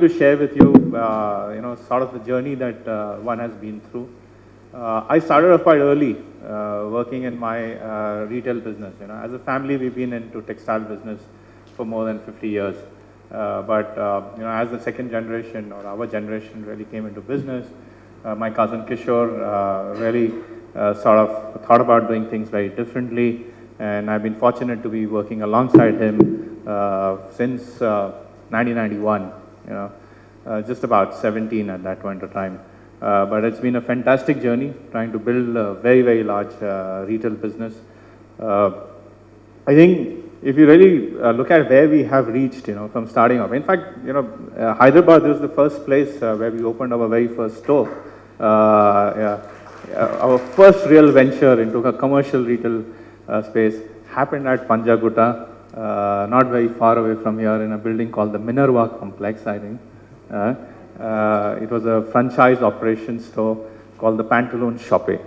to share with you, sort of the journey that one has been through. I started off quite early, working in my retail business. As a family, we've been into textile business for more than 50 years. As the second generation or our generation really came into business, my cousin Kishore really sort of thought about doing things very differently, and I've been fortunate to be working alongside him since 1991. Just about 17 at that point of time. But it's been a fantastic journey trying to build a very, very large retail business. I think if you really look at where we have reached, from starting off. In fact, Hyderabad was the first place where we opened our very first store. Our first real venture into a commercial retail space happened at Panjagutta, not very far away from here, in a building called the Minerva Complex, I think. It was a franchise operation store called the Pantaloon Shoppe,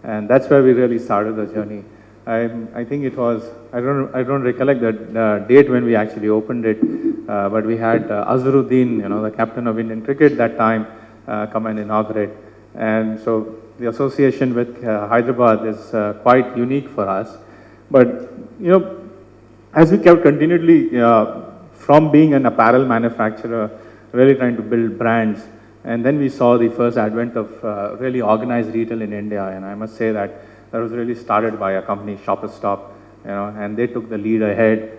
and that's where we really started the journey. I think it was, I don't recollect the date when we actually opened it, but we had Azharuddin, the captain of Indian cricket that time, come and inaugurate. And so the association with Hyderabad is quite unique for us. But, as we kept continually, from being an apparel manufacturer, really trying to build brands, and then we saw the first advent of really organized retail in India, and I must say that was really started by a company, Shop Stop, and they took the lead ahead.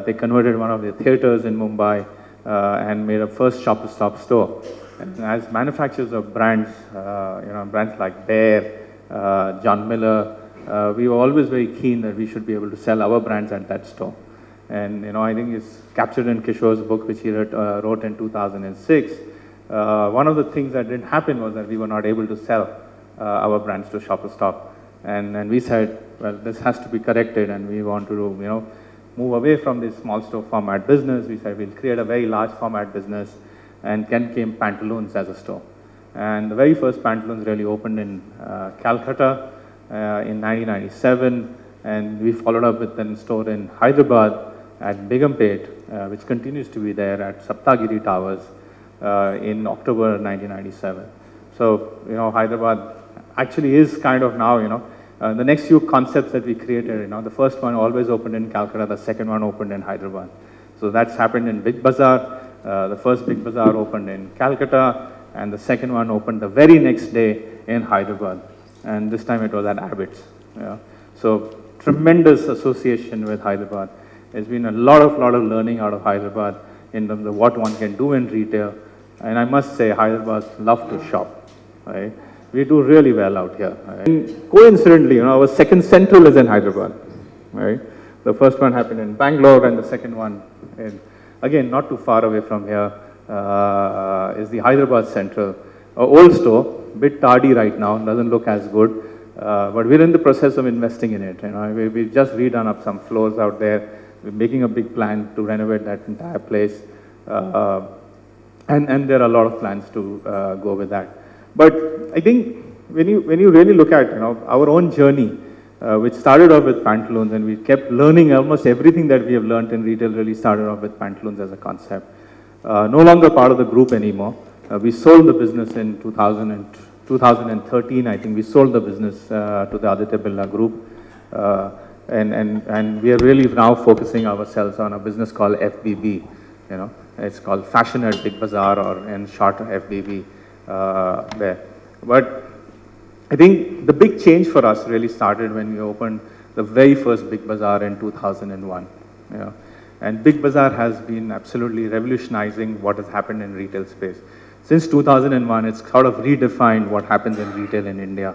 They converted one of their theaters in Mumbai and made a first Shop Stop store. And as manufacturers of brands, brands like Bear, John Miller, we were always very keen that we should be able to sell our brands at that store. And I think it's captured in Kishore's book, which he wrote in 2006. One of the things that didn't happen was that we were not able to sell our brands to Shop Stop. And we said, well, this has to be corrected, and we want to move away from this small store format business. We said we'll create a very large format business, and then came Pantaloons as a store. And the very first Pantaloons really opened in Calcutta in 1997, and we followed up with a store in Hyderabad at Begumpet, which continues to be there at Saptagiri Towers in October 1997. So, Hyderabad actually is kind of now, the next few concepts that we created, the first one always opened in Calcutta, the second one opened in Hyderabad. So that's happened in Big Bazaar. The first Big Bazaar opened in Calcutta, and the second one opened the very next day in Hyderabad. And this time it was at Abbott's. So tremendous association with Hyderabad. There's been a lot of learning out of Hyderabad in terms of what one can do in retail. And I must say, Hyderabad love to shop. Right? We do really well out here. Right? And coincidentally, our second central is in Hyderabad. Right? The first one happened in Bangalore, and the second one, again, not too far away from here, is the Hyderabad Central. Old store, bit tardy right now, doesn't look as good, but we're in the process of investing in it. We've just redone up some floors out there. We're making a big plan to renovate that entire place, and there are a lot of plans to go with that. But I think when you really look at our own journey, which started off with Pantaloons, and we kept learning almost everything that we have learned in retail really started off with Pantaloons as a concept. No longer part of the group anymore. We sold the business in 2013, I think we sold the business to the Aditya Birla Group. And we are really now focusing ourselves on a business called FBB. It's called Fashion at Big Bazaar, or in short FBB there. But I think the big change for us really started when we opened the very first Big Bazaar in 2001. And Big Bazaar has been absolutely revolutionizing what has happened in retail space. Since 2001, it's sort of redefined what happens in retail in India.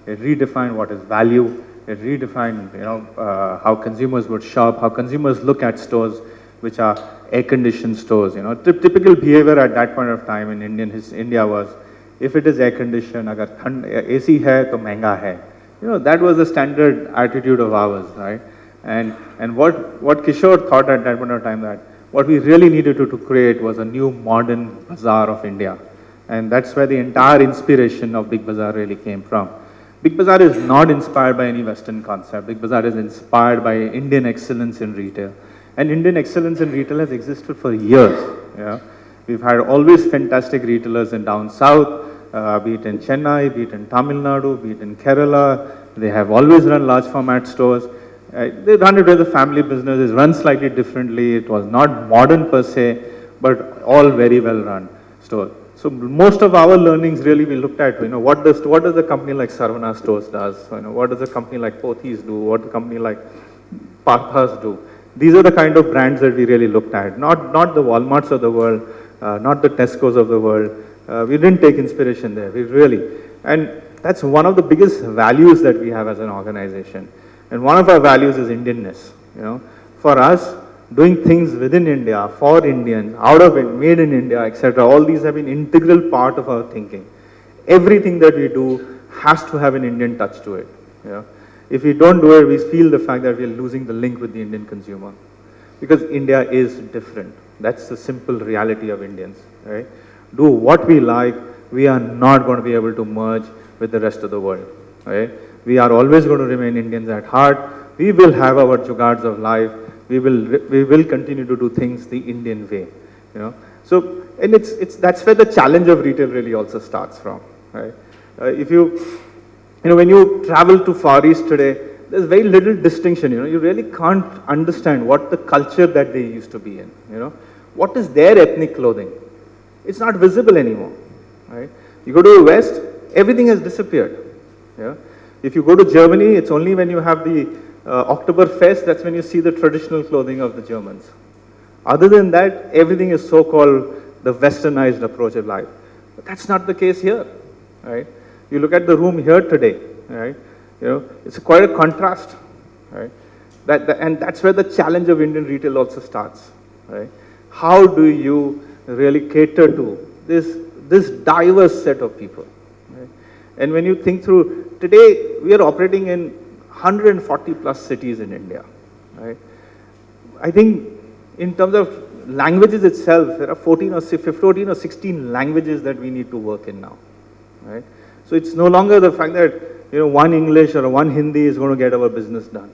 It redefined what is value. It redefined, how consumers would shop, how consumers look at stores which are air-conditioned stores. Typical behavior at that point of time in India was, if it is air-conditioned, agar AC hai, to mehenga hai. That was the standard attitude of ours, right? And what Kishore thought at that point of time, that what we really needed to create was a new modern bazaar of India. And that's where the entire inspiration of Big Bazaar really came from. Big Bazaar is not inspired by any Western concept. Big Bazaar is inspired by Indian excellence in retail. And Indian excellence in retail has existed for years. We've had always fantastic retailers in down south, be it in Chennai, be it in Tamil Nadu, be it in Kerala. They have always run large format stores. They run it as a family business. It's run slightly differently. It was not modern per se, but all very well run stores. So most of our learnings really we looked at, what does a company like Sarvana Stores does? What does a company like Pothys do? What a company like Parthas do? These are the kind of brands that we really looked at. Not the Walmarts of the world, not the Tesco's of the world. We didn't take inspiration there. And that's one of the biggest values that we have as an organization. And one of our values is Indianness. For us, doing things within India, for Indians, out of it, made in India, etc. All these have been integral part of our thinking. Everything that we do has to have an Indian touch to it. If we don't do it, we feel the fact that we are losing the link with the Indian consumer. Because India is different. That's the simple reality of Indians. Right? Do what we like, we are not going to be able to merge with the rest of the world. Right? We are always going to remain Indians at heart. We will have our jugards of life. We will continue to do things the Indian way, So, and that's where the challenge of retail really also starts from, right? When you travel to Far East today, there's very little distinction, you really can't understand what the culture that they used to be in, What is their ethnic clothing? It's not visible anymore, right? You go to the West, everything has disappeared, If you go to Germany, it's only when you have the Oktoberfest, that's when you see the traditional clothing of the Germans. Other than that, everything is so-called the westernized approach of life. But that's not the case here, right? You look at the room here today, right? It's quite a contrast, right? And that's where the challenge of Indian retail also starts, right? How do you really cater to this diverse set of people, right? And when you think through, today we are operating in 140 plus cities in India, right? I think in terms of languages itself, there are 14 or 16 languages that we need to work in now, right? So it's no longer the fact that, one English or one Hindi is going to get our business done.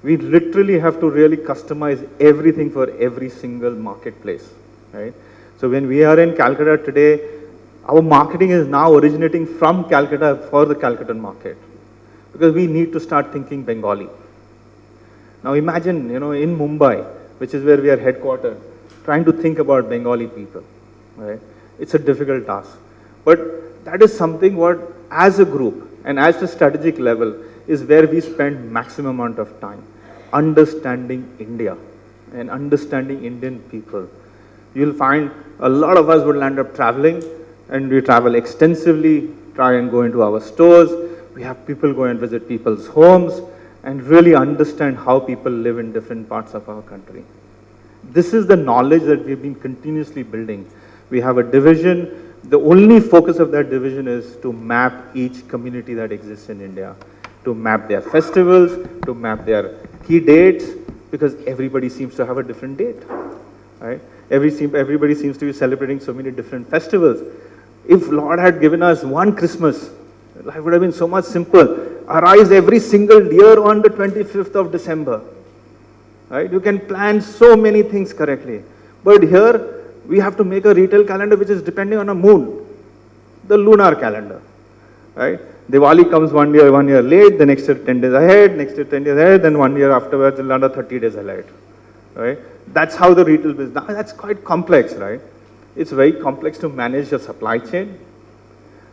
We literally have to really customize everything for every single marketplace, right? So when we are in Calcutta today, our marketing is now originating from Calcutta for the Calcuttan market. Because we need to start thinking Bengali. Now imagine, in Mumbai, which is where we are headquartered, trying to think about Bengali people, right? It's a difficult task. But that is something what, as a group and as a strategic level, is where we spend maximum amount of time understanding India and understanding Indian people. You'll find a lot of us will end up traveling, and we travel extensively, try and go into our stores. We have people go and visit people's homes and really understand how people live in different parts of our country. This is the knowledge that we've been continuously building. We have a division. The only focus of that division is to map each community that exists in India, to map their festivals, to map their key dates, because everybody seems to have a different date, right? Everybody seems to be celebrating so many different festivals. If Lord had given us one Christmas, life would have been so much simple. Arise every single year on the 25th of December. Right? You can plan so many things correctly. But here, we have to make a retail calendar which is depending on a moon, the lunar calendar. Right? Diwali comes 1 year late, the next year 10 days ahead, next year 10 days ahead, then 1 year afterwards, another 30 days ahead. Right? That's how the retail business, now that's quite complex, right? It's very complex to manage your supply chain.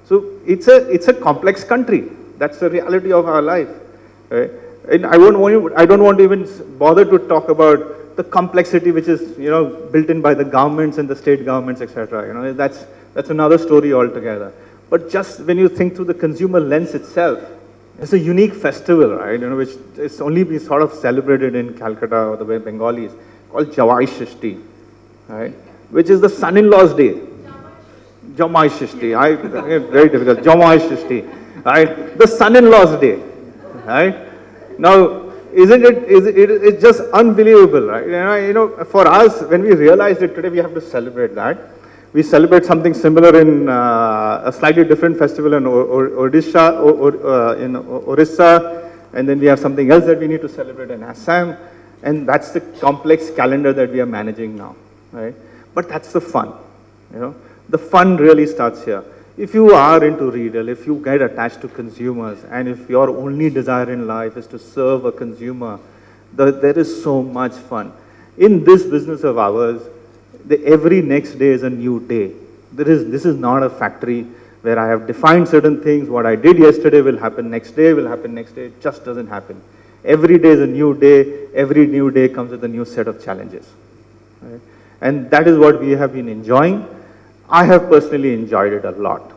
So it's a complex country. That's the reality of our life. Right? And I don't want to even bother to talk about the complexity which is built in by the governments and the state governments, etc. That's another story altogether. But just when you think through the consumer lens itself, it's a unique festival, right? Which is only been sort of celebrated in Calcutta or the way Bengalis, called Jawai Shishti, right? Which is the son-in-law's day. Jamai Shishti, very difficult. Jamai Shishti, right? The son-in-law's day, right? Now, it's just unbelievable, right? For us, when we realize it today, we have to celebrate that. We celebrate something similar in a slightly different festival in Odisha, in Orissa, and then we have something else that we need to celebrate in Assam, and that's the complex calendar that we are managing now, right? But that's the fun. You know, the fun really starts here. If you are into retail, if you get attached to consumers, and if your only desire in life is to serve a consumer, there is so much fun. In this business of ours, every next day is a new day. This is not a factory where I have defined certain things. What I did yesterday will happen next day, will happen next day. It just doesn't happen. Every day is a new day. Every new day comes with a new set of challenges. Right? And that is what we have been enjoying. I have personally enjoyed it a lot.